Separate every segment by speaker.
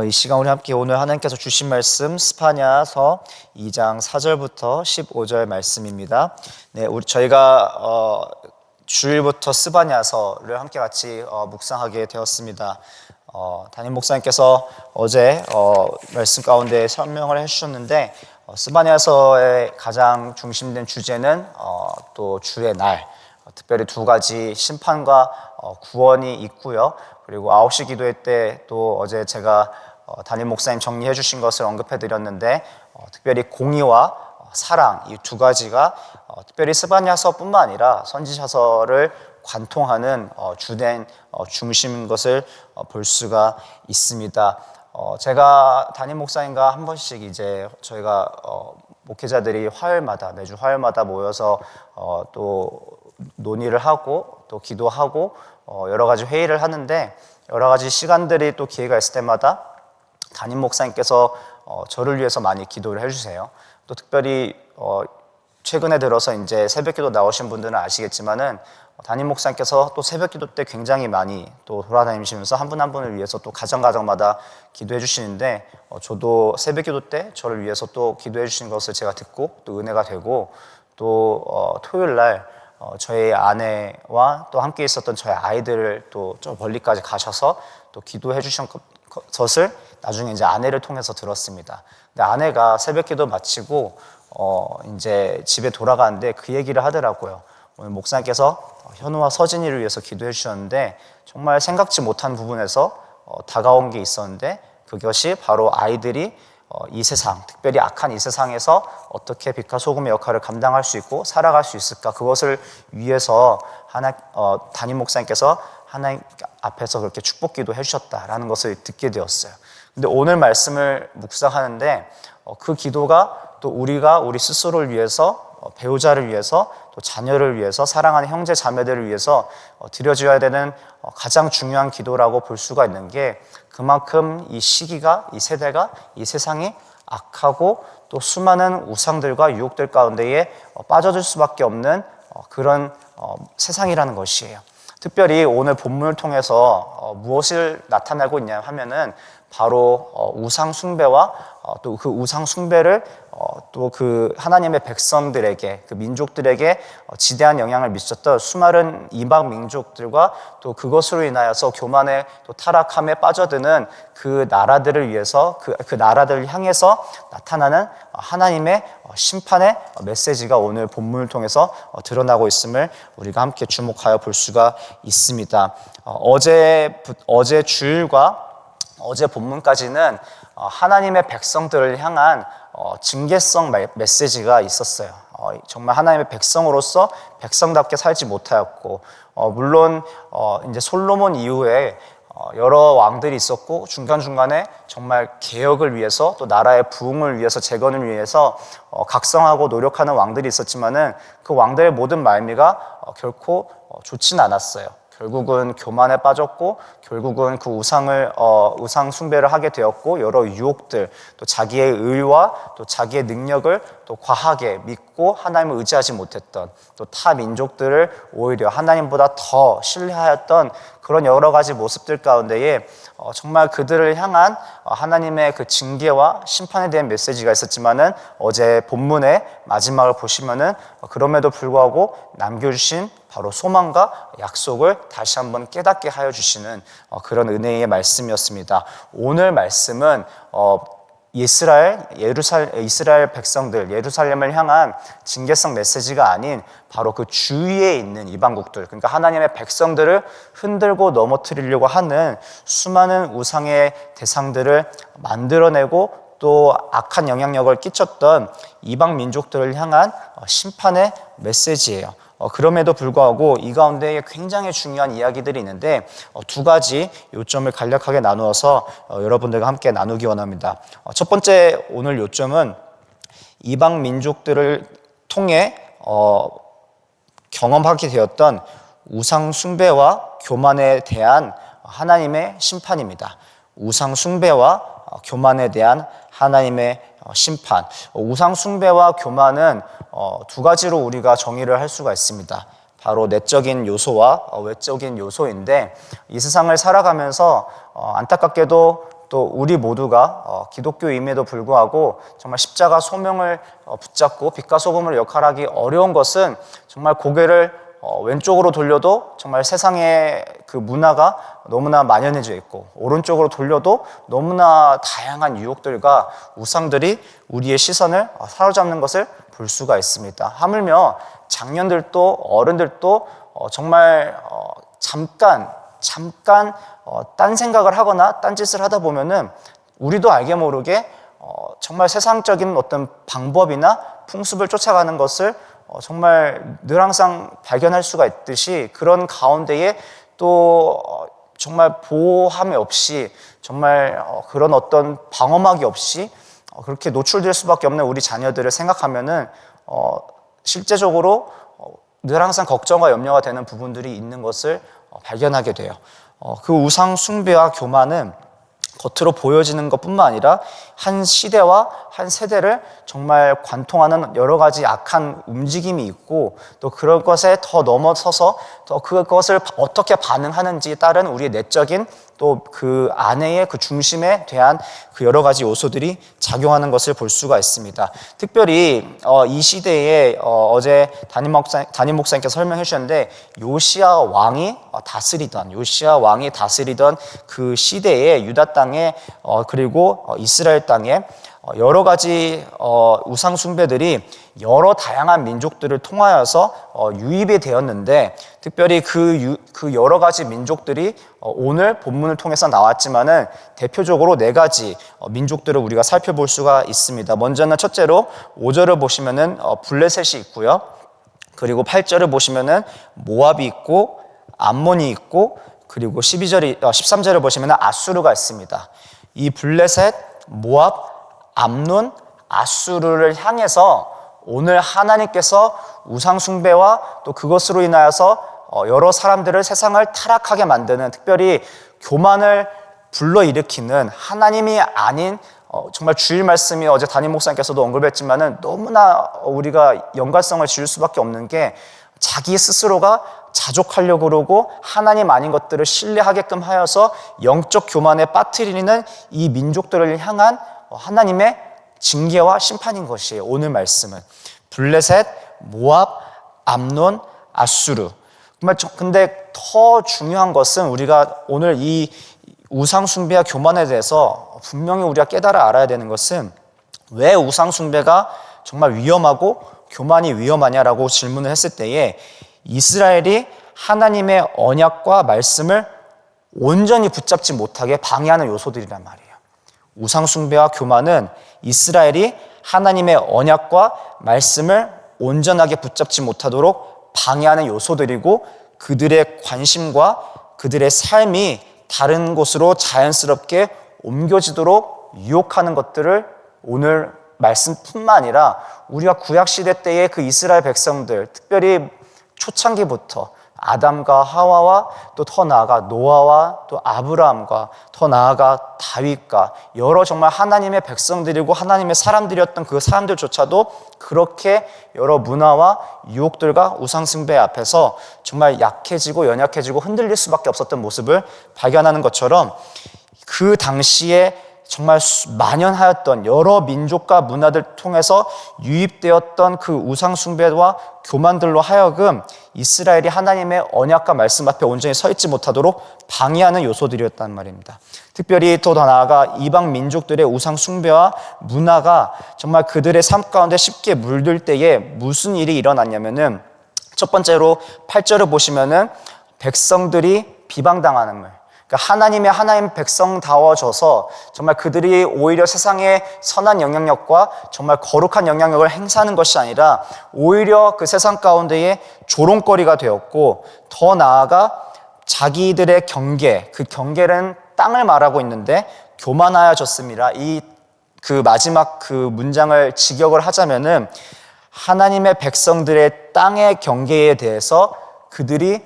Speaker 1: 이 시간 우리 함께 오늘 하나님께서 주신 말씀 스파냐서 2장 4절부터 15절 말씀입니다. 네, 저희가 주일부터 스바냐서를 함께 같이 묵상하게 되었습니다. 담임 목사님께서 어제 말씀 가운데 설명을 해주셨는데 스바냐서의 가장 중심된 주제는 또 주의 날, 특별히 두 가지 심판과 구원이 있고요. 그리고 9시 기도회 때 또 어제 제가 담임 목사님 정리해 주신 것을 언급해 드렸는데 특별히 공의와 사랑, 이 두 가지가 특별히 스바냐서뿐만 아니라 선지자서를 관통하는 주된 중심인 것을 볼 수가 있습니다. 제가 담임 목사님과 한 번씩 이제 저희가 목회자들이 매주 화요일마다 모여서 또 논의를 하고 또 기도하고 여러 가지 회의를 하는데, 여러 가지 시간들이 또 기회가 있을 때마다 담임 목사님께서 저를 위해서 많이 기도를 해주세요. 또 특별히 최근에 들어서 이제 새벽기도 나오신 분들은 아시겠지만은 담임 목사님께서 또 새벽기도 때 굉장히 많이 또 돌아다니시면서 한 분 한 분을 위해서 또 가정마다 기도해 주시는데, 저도 새벽기도 때 저를 위해서 또 기도해 주신 것을 제가 듣고 또 은혜가 되고, 또 토요일 날 저희 아내와 또 함께 있었던 저희 아이들을 또 저 멀리까지 가셔서 또 기도해 주신 것을 나중에 이제 아내를 통해서 들었습니다. 근데 아내가 새벽기도 마치고 이제 집에 돌아가는데 그 얘기를 하더라고요. 오늘 목사님께서 현우와 서진이를 위해서 기도해 주셨는데 정말 생각지 못한 부분에서 다가온 게 있었는데, 그것이 바로 아이들이 이 세상, 특별히 악한 이 세상에서 어떻게 빛과 소금의 역할을 감당할 수 있고 살아갈 수 있을까, 그것을 위해서 담임 목사님께서 하나님 앞에서 그렇게 축복기도 해주셨다라는 것을 듣게 되었어요. 근데 오늘 말씀을 묵상하는데 그 기도가 또 우리가 우리 스스로를 위해서, 배우자를 위해서, 또 자녀를 위해서, 사랑하는 형제 자매들을 위해서 드려줘야 되는 가장 중요한 기도라고 볼 수가 있는 게, 그만큼 이 시기가, 이 세대가, 이 세상이 악하고 또 수많은 우상들과 유혹들 가운데에 빠져들 수밖에 없는 그런 세상이라는 것이에요. 특별히 오늘 본문을 통해서 무엇을 나타내고 있냐 하면은 바로 우상 숭배와 또 그 우상 숭배를 또 그 하나님의 백성들에게, 그 민족들에게 지대한 영향을 미쳤던 수많은 이방 민족들과 또 그것으로 인하여서 교만에 또 타락함에 빠져드는 그 나라들을 위해서, 그 나라들을 향해서 나타나는 하나님의 심판의 메시지가 오늘 본문을 통해서 드러나고 있음을 우리가 함께 주목하여 볼 수가 있습니다. 어제 주일과 어제 본문까지는 하나님의 백성들을 향한 징계성 메시지가 있었어요. 정말 하나님의 백성으로서 백성답게 살지 못하였고, 물론 이제 솔로몬 이후에 여러 왕들이 있었고, 중간중간에 정말 개혁을 위해서 또 나라의 부흥을 위해서, 재건을 위해서 각성하고 노력하는 왕들이 있었지만은 그 왕들의 모든 말미가 결코 좋지는 않았어요. 결국은 교만에 빠졌고, 결국은 그 우상 숭배를 하게 되었고, 여러 유혹들, 또 자기의 의와 또 자기의 능력을 또 과하게 믿고 하나님을 의지하지 못했던, 또 타 민족들을 오히려 하나님보다 더 신뢰하였던 그런 여러 가지 모습들 가운데에 정말 그들을 향한 하나님의 그 징계와 심판에 대한 메시지가 있었지만은, 어제 본문의 마지막을 보시면은 그럼에도 불구하고 남겨주신 바로 소망과 약속을 다시 한번 깨닫게 하여 주시는 그런 은혜의 말씀이었습니다. 오늘 말씀은 이스라엘 백성들, 예루살렘을 향한 징계성 메시지가 아닌 바로 그 주위에 있는 이방국들, 그러니까 하나님의 백성들을 흔들고 넘어뜨리려고 하는 수많은 우상의 대상들을 만들어내고 또 악한 영향력을 끼쳤던 이방 민족들을 향한 심판의 메시지예요. 그럼에도 불구하고 이 가운데에 굉장히 중요한 이야기들이 있는데 두 가지 요점을 간략하게 나누어서 여러분들과 함께 나누기 원합니다. 첫 번째 오늘 요점은 이방 민족들을 통해 경험하게 되었던 우상 숭배와 교만에 대한 하나님의 심판입니다. 우상 숭배와 교만에 대한 하나님의 심판. 우상 숭배와 교만은 두 가지로 우리가 정의를 할 수가 있습니다. 바로 내적인 요소와 외적인 요소인데, 이 세상을 살아가면서 안타깝게도 또 우리 모두가 기독교임에도 불구하고 정말 십자가 소명을 붙잡고 빛과 소금으로 역할하기 어려운 것은 정말 고개를 왼쪽으로 돌려도 정말 세상의 그 문화가 너무나 만연해져 있고, 오른쪽으로 돌려도 너무나 다양한 유혹들과 우상들이 우리의 시선을 사로잡는 것을 볼 수가 있습니다. 하물며 장년들도 어른들도 정말 잠깐 딴 생각을 하거나 딴짓을 하다 보면은 우리도 알게 모르게 정말 세상적인 어떤 방법이나 풍습을 쫓아가는 것을 정말 늘 항상 발견할 수가 있듯이, 그런 가운데에 또 정말 보호함이 없이, 정말 그런 어떤 방어막이 없이 그렇게 노출될 수밖에 없는 우리 자녀들을 생각하면은 실제적으로 늘 항상 걱정과 염려가 되는 부분들이 있는 것을 발견하게 돼요. 그 우상 숭배와 교만은 겉으로 보여지는 것뿐만 아니라 한 시대와 한 세대를 정말 관통하는 여러 가지 악한 움직임이 있고, 또 그런 것에 더 넘어서서 또 그것을 어떻게 반응하는지에 따른 우리의 내적인 또 그 안에의 그 중심에 대한 그 여러 가지 요소들이 작용하는 것을 볼 수가 있습니다. 특별히 이 시대에 어제 담임 목사님께서 설명해 주셨는데, 요시야 왕이 다스리던 그 시대에 유다 땅에 그리고 이스라엘 땅에 여러 가지 우상 숭배들이 여러 다양한 민족들을 통하여서 유입이 되었는데, 특별히 그 여러 가지 민족들이 오늘 본문을 통해서 나왔지만은 대표적으로 4가지 민족들을 우리가 살펴볼 수가 있습니다. 먼저는 첫째로 5절을 보시면은 블레셋이 있고요. 그리고 8절을 보시면은 모압이 있고 암몬이 있고, 그리고 13절을 보시면은 아수르가 있습니다. 이 블레셋, 모압, 암논, 아수르를 향해서 오늘 하나님께서 우상 숭배와 또 그것으로 인하여서 여러 사람들을, 세상을 타락하게 만드는, 특별히 교만을 불러일으키는 하나님이 아닌, 정말 주일 말씀이 어제 담임 목사님께서도 언급했지만은 너무나 우리가 연관성을 지을 수밖에 없는 게, 자기 스스로가 자족하려고 그러고 하나님 아닌 것들을 신뢰하게끔 하여서 영적 교만에 빠뜨리는 이 민족들을 향한 하나님의 징계와 심판인 것이에요. 오늘 말씀은 블레셋, 모압, 암논, 아수르. 근데 더 중요한 것은 우리가 오늘 이 우상 숭배와 교만에 대해서 분명히 우리가 깨달아 알아야 되는 것은, 왜 우상 숭배가 정말 위험하고 교만이 위험하냐라고 질문을 했을 때에, 이스라엘이 하나님의 언약과 말씀을 온전히 붙잡지 못하게 방해하는 요소들이란 말이에요. 우상 숭배와 교만은 이스라엘이 하나님의 언약과 말씀을 온전하게 붙잡지 못하도록 방해하는 요소들이고, 그들의 관심과 그들의 삶이 다른 곳으로 자연스럽게 옮겨지도록 유혹하는 것들을 오늘 말씀뿐만 아니라 우리가 구약시대 때의 그 이스라엘 백성들, 특별히 초창기부터 아담과 하와와 또 더 나아가 노아와 또 아브라함과 더 나아가 다윗과 여러 정말 하나님의 백성들이고 하나님의 사람들이었던 그 사람들조차도 그렇게 여러 문화와 유혹들과 우상 숭배 앞에서 정말 약해지고 연약해지고 흔들릴 수밖에 없었던 모습을 발견하는 것처럼, 그 당시에 정말 만연하였던 여러 민족과 문화들 통해서 유입되었던 그 우상 숭배와 교만들로 하여금 이스라엘이 하나님의 언약과 말씀 앞에 온전히 서 있지 못하도록 방해하는 요소들이었단 말입니다. 특별히 더 나아가 이방 민족들의 우상 숭배와 문화가 정말 그들의 삶 가운데 쉽게 물들 때에 무슨 일이 일어났냐면은, 첫 번째로 8절을 보시면은 백성들이 비방당하는 말. 그러니까 하나님 백성다워져서 정말 그들이 오히려 세상의 선한 영향력과 정말 거룩한 영향력을 행사하는 것이 아니라 오히려 그 세상 가운데에 조롱거리가 되었고, 더 나아가 자기들의 경계, 그 경계는 땅을 말하고 있는데 교만하여졌습니다. 그 마지막 그 문장을 직역을 하자면은, 하나님의 백성들의 땅의 경계에 대해서 그들이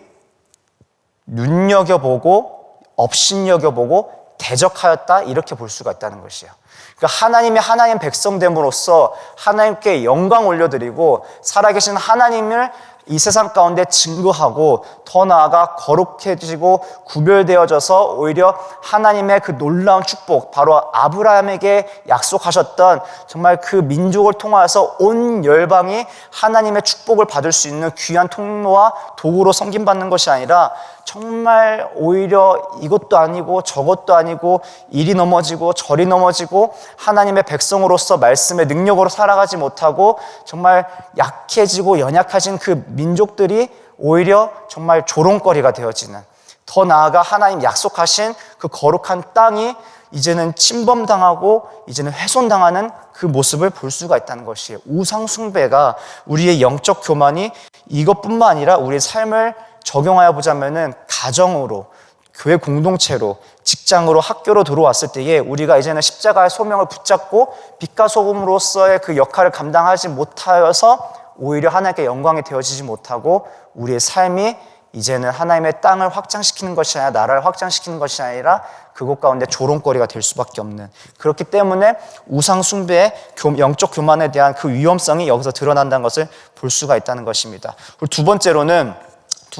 Speaker 1: 눈여겨보고 업신여겨보고 대적하였다, 이렇게 볼 수가 있다는 것이에요. 그러니까 하나님 백성됨으로써 하나님께 영광 올려드리고 살아계신 하나님을 이 세상 가운데 증거하고 더 나아가 거룩해지고 구별되어져서 오히려 하나님의 그 놀라운 축복, 바로 아브라함에게 약속하셨던 정말 그 민족을 통하여서 온 열방이 하나님의 축복을 받을 수 있는 귀한 통로와 도구로 섬김받는 것이 아니라 정말 오히려 이것도 아니고 저것도 아니고 이리 넘어지고 저리 넘어지고 하나님의 백성으로서 말씀의 능력으로 살아가지 못하고 정말 약해지고 연약해진 그 민족들이 오히려 정말 조롱거리가 되어지는, 더 나아가 하나님 약속하신 그 거룩한 땅이 이제는 침범당하고 이제는 훼손당하는 그 모습을 볼 수가 있다는 것이에요. 우상 숭배가 우리의 영적 교만이 이것뿐만 아니라 우리의 삶을 적용하여 보자면은 가정으로, 교회 공동체로, 직장으로, 학교로 들어왔을 때에 우리가 이제는 십자가의 소명을 붙잡고 빛과 소금으로서의 그 역할을 감당하지 못하여서 오히려 하나님께 영광이 되어지지 못하고 우리의 삶이 이제는 하나님의 땅을 확장시키는 것이 아니라 나라를 확장시키는 것이 아니라 그곳 가운데 조롱거리가 될 수밖에 없는, 그렇기 때문에 우상 숭배의 영적 교만에 대한 그 위험성이 여기서 드러난다는 것을 볼 수가 있다는 것입니다. 그리고 두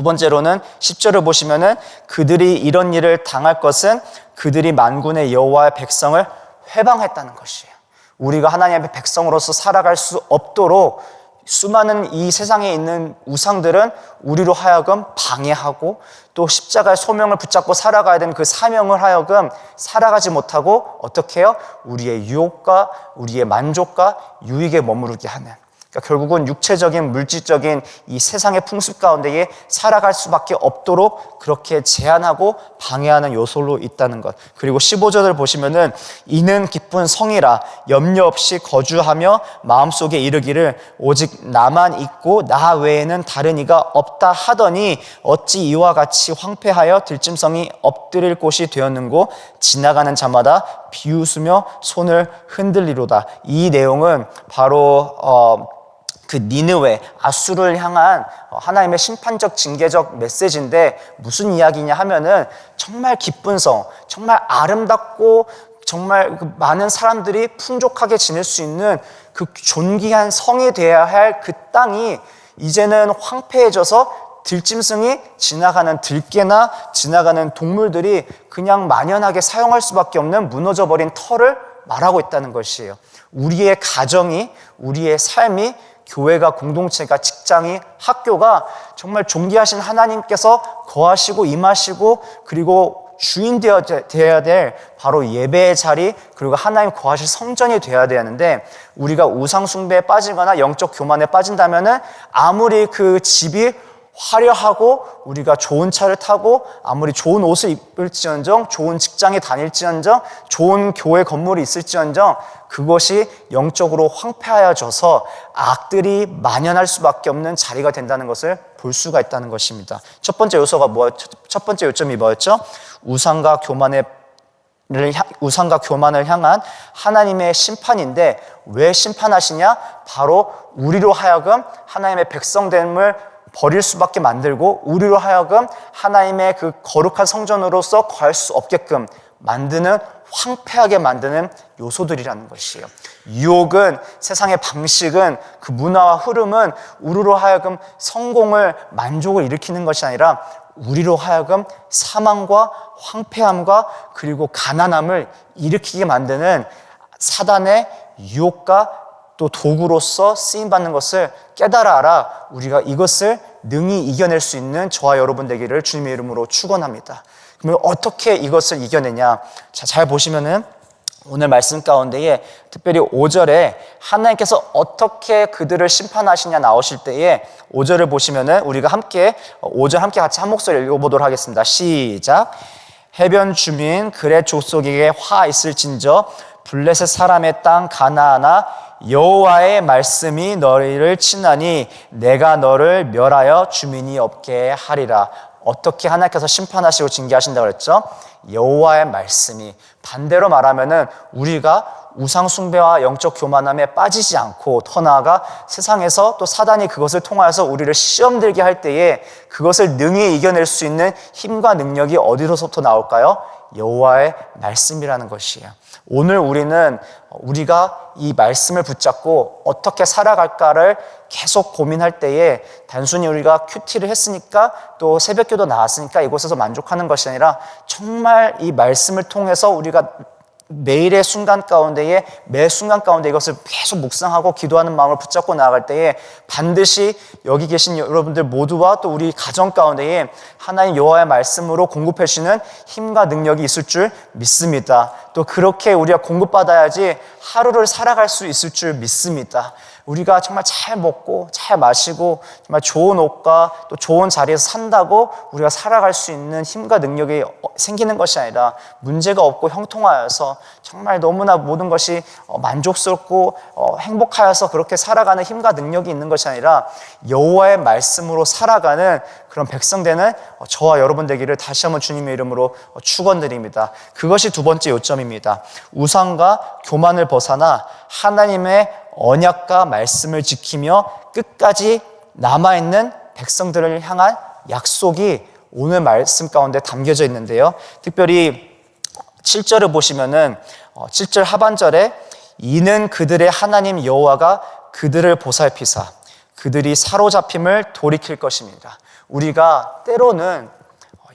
Speaker 1: 번째로는 10절을 보시면은 그들이 이런 일을 당할 것은 그들이 만군의 여호와의 백성을 회방했다는 것이에요. 우리가 하나님의 백성으로서 살아갈 수 없도록 수많은 이 세상에 있는 우상들은 우리로 하여금 방해하고 또 십자가의 소명을 붙잡고 살아가야 되는 그 사명을 하여금 살아가지 못하고 어떻게 해요? 우리의 유혹과 우리의 만족과 유익에 머무르게 하는, 그러니까 결국은 육체적인 물질적인 이 세상의 풍습 가운데에 살아갈 수밖에 없도록 그렇게 제한하고 방해하는 요소로 있다는 것. 그리고 15절을 보시면은 이는 기쁜 성이라 염려 없이 거주하며 마음속에 이르기를 오직 나만 있고 나 외에는 다른 이가 없다 하더니 어찌 이와 같이 황폐하여 들짐승이 엎드릴 곳이 되었는고 지나가는 자마다 비웃으며 손을 흔들리로다. 이 내용은 바로 그 니느웨, 아수르를 향한 하나님의 심판적 징계적 메시지인데 무슨 이야기냐 하면은 정말 기쁜 성, 정말 아름답고 정말 많은 사람들이 풍족하게 지낼 수 있는 그 존귀한 성이 되어야 할 그 땅이 이제는 황폐해져서 들짐승이, 지나가는 들개나 지나가는 동물들이 그냥 만연하게 사용할 수밖에 없는 무너져버린 터를 말하고 있다는 것이에요. 우리의 가정이, 우리의 삶이, 교회가, 공동체가, 직장이, 학교가 정말 존귀하신 하나님께서 거하시고 임하시고 그리고 주인 되어야 될 바로 예배의 자리, 그리고 하나님 거하실 성전이 되어야 되는데 우리가 우상 숭배에 빠지거나 영적 교만에 빠진다면은 아무리 그 집이 화려하고 우리가 좋은 차를 타고 아무리 좋은 옷을 입을지언정, 좋은 직장에 다닐지언정, 좋은 교회 건물이 있을지언정 그것이 영적으로 황폐하여져서 악들이 만연할 수밖에 없는 자리가 된다는 것을 볼 수가 있다는 것입니다. 첫 번째 요점이 뭐였죠? 우상과 교만을 향한 하나님의 심판인데 왜 심판하시냐? 바로 우리로 하여금 하나님의 백성됨을 버릴 수밖에 만들고 우리로 하여금 하나님의 그 거룩한 성전으로서 거할 수 없게끔 만드는, 황폐하게 만드는 요소들이라는 것이에요. 유혹은, 세상의 방식은, 그 문화와 흐름은 우리로 하여금 성공을, 만족을 일으키는 것이 아니라 우리로 하여금 사망과 황폐함과 그리고 가난함을 일으키게 만드는 사단의 유혹과 또 도구로서 쓰임받는 것을 깨달아 알아 우리가 이것을 능히 이겨낼 수 있는 저와 여러분 되기를 주님의 이름으로 축원합니다. 그러면 어떻게 이것을 이겨내냐? 자, 잘 보시면은 오늘 말씀 가운데에 특별히 5절에 하나님께서 어떻게 그들을 심판하시냐 나오실 때에 5절을 보시면은 우리가 함께 5절 함께 같이 한 목소리 읽어보도록 하겠습니다. 시작. 해변 주민 그렛 족속에게 화 있을진저 블레셋 사람의 땅 가나안아 여호와의 말씀이 너희를 치나니 내가 너를 멸하여 주민이 없게 하리라. 어떻게 하나님께서 심판하시고 징계하신다고 그랬죠? 여호와의 말씀이, 반대로 말하면은 우리가 우상 숭배와 영적 교만함에 빠지지 않고 더 나아가 세상에서 또 사단이 그것을 통하여서 우리를 시험 들게 할 때에 그것을 능히 이겨낼 수 있는 힘과 능력이 어디로부터 나올까요? 여호와의 말씀이라는 것이에요. 오늘 우리가 이 말씀을 붙잡고 어떻게 살아갈까를 계속 고민할 때에 단순히 우리가 큐티를 했으니까 또 새벽기도 나왔으니까 이곳에서 만족하는 것이 아니라 정말 이 말씀을 통해서 우리가 매일의 순간 가운데에 매 순간 가운데 이것을 계속 묵상하고 기도하는 마음을 붙잡고 나아갈 때에 반드시 여기 계신 여러분들 모두와 또 우리 가정 가운데에 하나님 여호와의 말씀으로 공급해 주시는 힘과 능력이 있을 줄 믿습니다. 또 그렇게 우리가 공급받아야지 하루를 살아갈 수 있을 줄 믿습니다. 우리가 정말 잘 먹고 잘 마시고 정말 좋은 옷과 또 좋은 자리에서 산다고 우리가 살아갈 수 있는 힘과 능력이 생기는 것이 아니라 문제가 없고 형통하여서 정말 너무나 모든 것이 만족스럽고 행복하여서 그렇게 살아가는 힘과 능력이 있는 것이 아니라 여호와의 말씀으로 살아가는 그런 백성 되는 저와 여러분 되기를 다시 한번 주님의 이름으로 축원드립니다. 그것이 두 번째 요점입니다. 우상과 교만을 벗어나 하나님의 언약과 말씀을 지키며 끝까지 남아있는 백성들을 향한 약속이 오늘 말씀 가운데 담겨져 있는데요. 특별히 7절을 보시면은 7절 하반절에 이는 그들의 하나님 여호와가 그들을 보살피사 그들이 사로잡힘을 돌이킬 것입니다. 우리가 때로는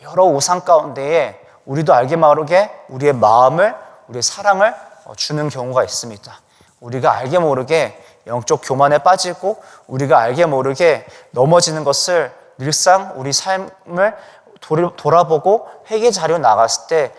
Speaker 1: 여러 우상 가운데에 우리도 알게 모르게 우리의 마음을, 우리의 사랑을 주는 경우가 있습니다. 우리가 알게 모르게 영적 교만에 빠지고 우리가 알게 모르게 넘어지는 것을 늘상 우리 삶을 돌아보고 회개 자료 나갔을 때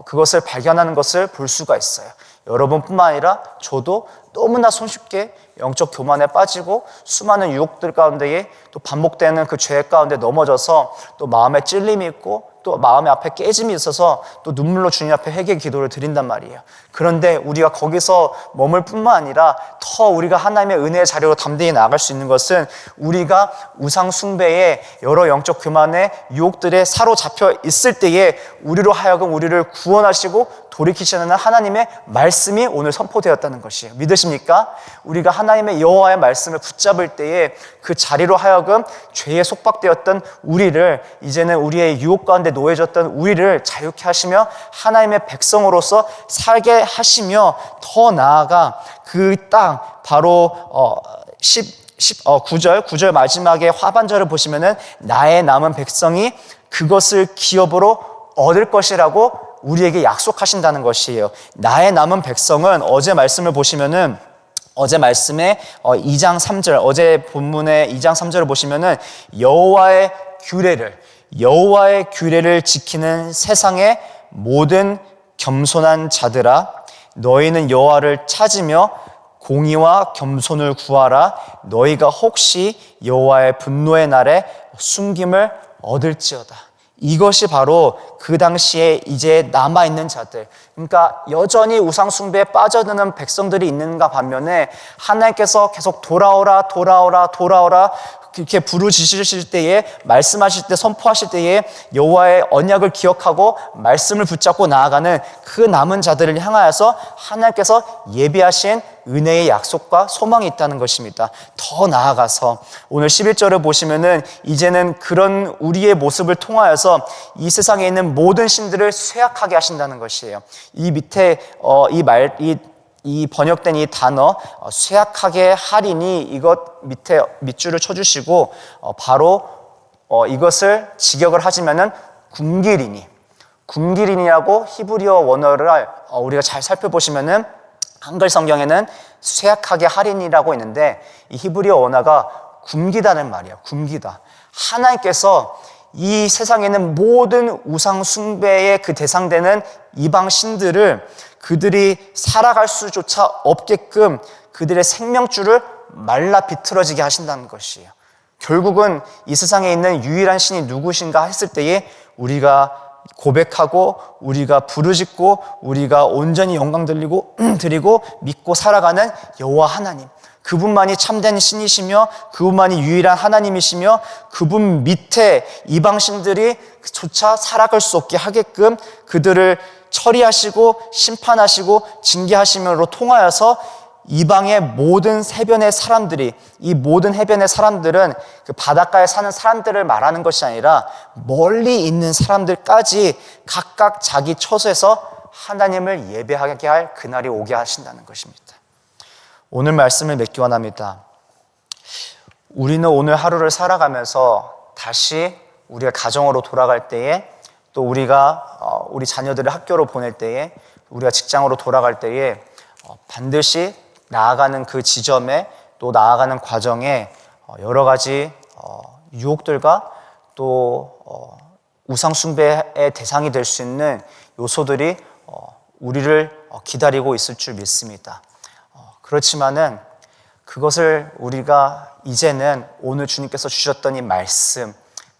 Speaker 1: 그것을 발견하는 것을 볼 수가 있어요. 여러분뿐만 아니라 저도 너무나 손쉽게 영적 교만에 빠지고 수많은 유혹들 가운데에 또 반복되는 그 죄 가운데 넘어져서 또 마음에 찔림이 있고 또 마음의 앞에 깨짐이 있어서 또 눈물로 주님 앞에 회개 기도를 드린단 말이에요. 그런데 우리가 거기서 머물 뿐만 아니라 더 우리가 하나님의 은혜의 자리로 담대히 나아갈 수 있는 것은 우리가 우상 숭배의 여러 영적 교만의 유혹들에 사로잡혀 있을 때에 우리로 하여금 우리를 구원하시고 돌이키시는 하나님의 말씀이 오늘 선포되었다는 것이에요. 믿으십니까? 우리가 하나님의 여호와의 말씀을 붙잡을 때에 그 자리로 하여금 죄에 속박되었던 우리를 이제는 우리의 유혹 가운데 놓여졌던 우리를 자유케 하시며 하나님의 백성으로서 살게 하시며 더 나아가 그 땅 바로 9절 마지막에 하반절을 보시면은 나의 남은 백성이 그것을 기업으로 얻을 것이라고 우리에게 약속하신다는 것이에요. 나의 남은 백성은 어제 말씀을 보시면은 어제 말씀에 2장 3절 어제 본문의 2장 3절을 보시면은 여호와의 규례를 지키는 세상의 모든 겸손한 자들아 너희는 여호와를 찾으며 공의와 겸손을 구하라 너희가 혹시 여호와의 분노의 날에 숨김을 얻을지어다. 이것이 바로 그 당시에 이제 남아있는 자들, 그러니까 여전히 우상 숭배에 빠져드는 백성들이 있는가 반면에 하나님께서 계속 돌아오라 이렇게 부르짖으실 때에 말씀하실 때 선포하실 때에 여호와의 언약을 기억하고 말씀을 붙잡고 나아가는 그 남은 자들을 향하여서 하나님께서 예비하신 은혜의 약속과 소망이 있다는 것입니다. 더 나아가서 오늘 11절을 보시면은 이제는 그런 우리의 모습을 통하여서 이 세상에 있는 모든 신들을 쇠약하게 하신다는 것이에요. 이 밑에 이 번역된 이 단어 쇠약하게 하리니 이것 밑에 밑줄을 쳐주시고 바로 이것을 직역을 하시면은 굶기리니라고 히브리어 원어를 우리가 잘 살펴보시면은 한글 성경에는 쇠약하게 하리니라고 있는데 이 히브리어 원어가 굶기다는 말이에요. 굶기다. 하나님께서 이 세상에 있는 모든 우상 숭배의 그 대상되는 이방 신들을 그들이 살아갈 수조차 없게끔 그들의 생명줄을 말라 비틀어지게 하신다는 것이에요. 결국은 이 세상에 있는 유일한 신이 누구신가 했을 때에 우리가 고백하고 우리가 부르짖고 우리가 온전히 영광 드리고 믿고 살아가는 여호와 하나님, 그분만이 참된 신이시며 그분만이 유일한 하나님이시며 그분 밑에 이방신들이 조차 살아갈 수 없게 하게끔 그들을 처리하시고 심판하시고 징계하심으로 통하여서 이방의 모든 해변의 사람들이, 이 모든 해변의 사람들은 그 바닷가에 사는 사람들을 말하는 것이 아니라 멀리 있는 사람들까지 각각 자기 처소에서 하나님을 예배하게 할 그날이 오게 하신다는 것입니다. 오늘 말씀을 맺기 원합니다. 우리는 오늘 하루를 살아가면서 다시 우리가 가정으로 돌아갈 때에, 또 우리가 우리 자녀들을 학교로 보낼 때에, 우리가 직장으로 돌아갈 때에 반드시 나아가는 그 지점에, 또 나아가는 과정에 여러 가지 유혹들과 또 우상 숭배의 대상이 될 수 있는 요소들이 우리를 기다리고 있을 줄 믿습니다. 그렇지만은 그것을 우리가 이제는 오늘 주님께서 주셨던 이 말씀,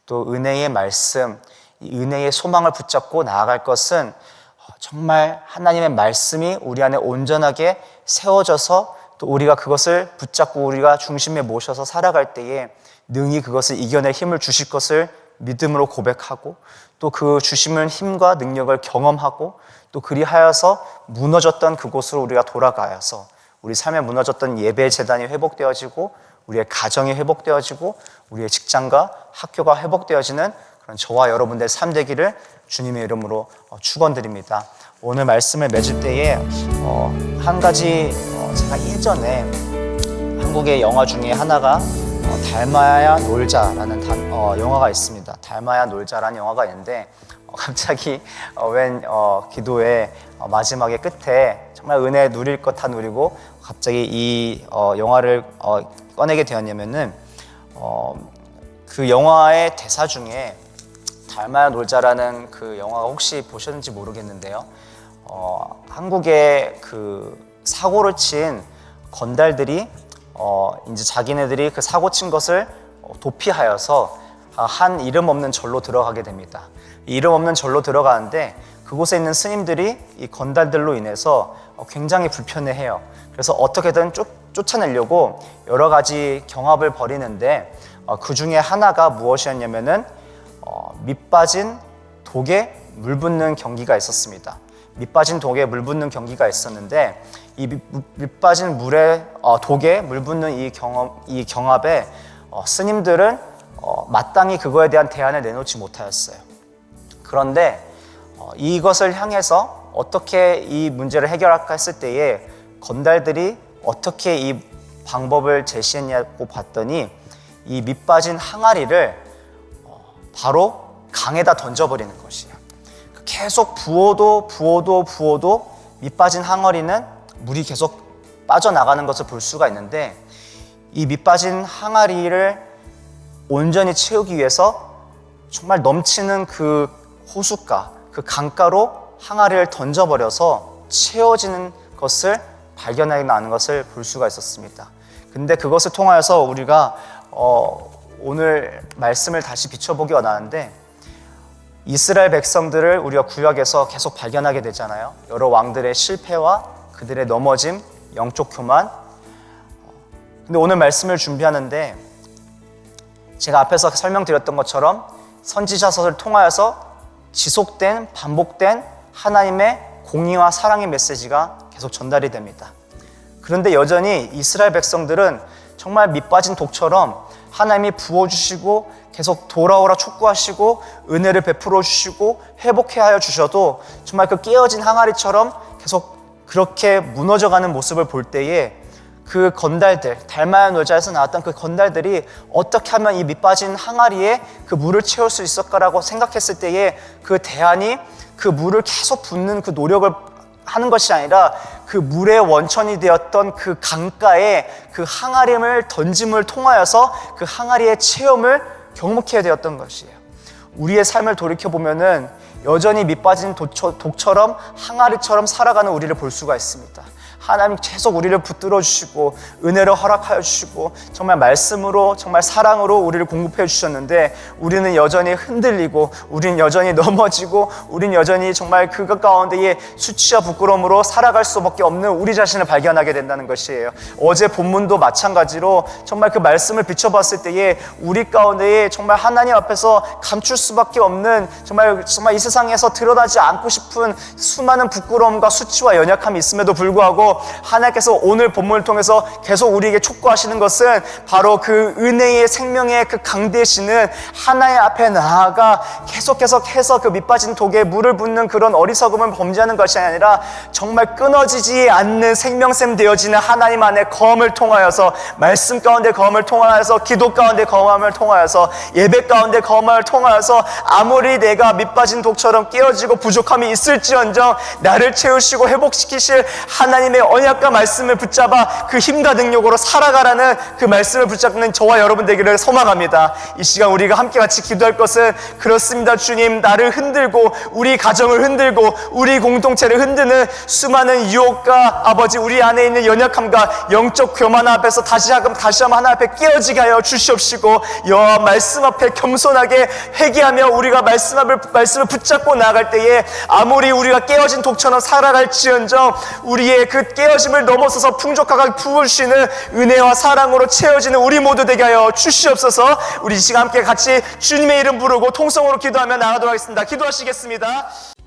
Speaker 1: 또 은혜의 말씀, 이 은혜의 소망을 붙잡고 나아갈 것은 정말 하나님의 말씀이 우리 안에 온전하게 세워져서, 또 우리가 그것을 붙잡고 우리가 중심에 모셔서 살아갈 때에 능히 그것을 이겨낼 힘을 주실 것을 믿음으로 고백하고, 또 그 주심은 힘과 능력을 경험하고, 또 그리하여서 무너졌던 그곳으로 우리가 돌아가서 우리 삶에 무너졌던 예배 재단이 회복되어지고, 우리의 가정이 회복되어지고, 우리의 직장과 학교가 회복되어지는 그런 저와 여러분들의 삶 되기를 주님의 이름으로 축원드립니다. 오늘 말씀을 맺을 때에 한 가지, 제가 예전에 한국의 영화 중에 하나가 닮아야 놀자라는 영화가 있습니다. 닮아야 놀자라는 영화가 있는데 갑자기 웬 기도의 마지막에 끝에 정말 은혜 누릴 것 다 누리고 갑자기 이 영화를 꺼내게 되었냐면은 그 영화의 대사 중에 닮아야 놀자라는 그 영화가 혹시 보셨는지 모르겠는데요. 한국의 그 사고를 친 건달들이 이제 자기네들이 그 사고 친 것을 도피하여서 한 이름 없는 절로 들어가게 됩니다. 이 이름 없는 절로 들어가는데 그곳에 있는 스님들이 이 건달들로 인해서 굉장히 불편해해요. 그래서 어떻게든 쫓아내려고 여러 가지 경합을 벌이는데 그 중에 하나가 무엇이었냐면은 밑빠진 독에 물 붓는 경기가 있었습니다. 밑빠진 독에 물 붓는 경기가 있었는데 이 밑빠진 독에 물 붓는 이 경합에 스님들은 마땅히 그거에 대한 대안을 내놓지 못하였어요. 그런데 이것을 향해서 어떻게 이 문제를 해결할까 했을 때에 건달들이 어떻게 이 방법을 제시했냐고 봤더니 이 밑빠진 항아리를 바로 강에다 던져버리는 것이에요. 계속 부어도 밑빠진 항아리는 물이 계속 빠져나가는 것을 볼 수가 있는데, 이 밑빠진 항아리를 온전히 채우기 위해서 정말 넘치는 그 호숫가, 그 강가로 항아리를 던져버려서 채워지는 것을 발견하는 것을 볼 수가 있었습니다. 근데 그것을 통하여서 우리가 오늘 말씀을 다시 비춰보기 원하는데, 이스라엘 백성들을 우리가 구약에서 계속 발견하게 되잖아요. 여러 왕들의 실패와 그들의 넘어짐, 영적 교만. 근데 오늘 말씀을 준비하는데 제가 앞에서 설명드렸던 것처럼 선지자서를 통하여서 지속된, 반복된 하나님의 공의와 사랑의 메시지가 계속 전달이 됩니다. 그런데 여전히 이스라엘 백성들은 정말 밑빠진 독처럼 하나님이 부어주시고 계속 돌아오라 촉구하시고 은혜를 베풀어 주시고 회복해 하여 주셔도 정말 그 깨어진 항아리처럼 계속 그렇게 무너져가는 모습을 볼 때에 그 건달들, 닮아야 놀자에서 나왔던 그 건달들이 어떻게 하면 이 밑빠진 항아리에 그 물을 채울 수 있을까라고 생각했을 때에 그 대안이 그 물을 계속 붓는 그 노력을 하는 것이 아니라 그 물의 원천이 되었던 그 강가에 그 항아리를 던짐을 통하여서 그 항아리의 체험을 경험하게 되었던 것이에요. 우리의 삶을 돌이켜보면은 여전히 밑빠진 독처럼 항아리처럼 살아가는 우리를 볼 수가 있습니다. 하나님 계속 우리를 붙들어 주시고 은혜를 허락하여 주시고 정말 말씀으로 정말 사랑으로 우리를 공급해 주셨는데 우리는 여전히 흔들리고 우리는 여전히 넘어지고 우리는 여전히 정말 그것 가운데에 수치와 부끄러움으로 살아갈 수밖에 없는 우리 자신을 발견하게 된다는 것이에요. 어제 본문도 마찬가지로 정말 그 말씀을 비춰봤을 때에 우리 가운데에 정말 하나님 앞에서 감출 수밖에 없는 정말 이 세상에서 드러나지 않고 싶은 수많은 부끄러움과 수치와 연약함이 있음에도 불구하고 하나님께서 오늘 본문을 통해서 계속 우리에게 촉구하시는 것은 바로 그 은혜의 생명의 그 강대시는 하나님 앞에 나아가 계속해서 그 밑빠진 독에 물을 붓는 그런 어리석음을 범죄하는 것이 아니라 정말 끊어지지 않는 생명샘 되어지는 하나님 안의 검을 통하여서 말씀 가운데 검을 통하여서 기도 가운데 검을 통하여서 예배 가운데 검을 통하여서 아무리 내가 밑빠진 독처럼 깨어지고 부족함이 있을지언정 나를 채우시고 회복시키실 하나님의 언약과 말씀을 붙잡아 그 힘과 능력으로 살아가라는 그 말씀을 붙잡는 저와 여러분 되기를 소망합니다. 이 시간 우리가 함께 같이 기도할 것은 그렇습니다. 주님, 나를 흔들고 우리 가정을 흔들고 우리 공동체를 흔드는 수많은 유혹과 아버지 우리 안에 있는 연약함과 영적 교만 앞에서 다시 한번 하나님 앞에 깨어지게 하여 주시옵시고 여호와 말씀 앞에 겸손하게 회개하며 우리가 말씀을 붙잡고 나아갈 때에 아무리 우리가 깨어진 독처럼 살아갈지언정 우리의 그 깨어짐을 넘어서서 풍족하게 부으시는 은혜와 사랑으로 채워지는 우리 모두 되게 하여 주시옵소서. 우리 이 시간 함께 같이 주님의 이름 부르고 통성으로 기도하며 나가도록 하겠습니다. 기도하시겠습니다.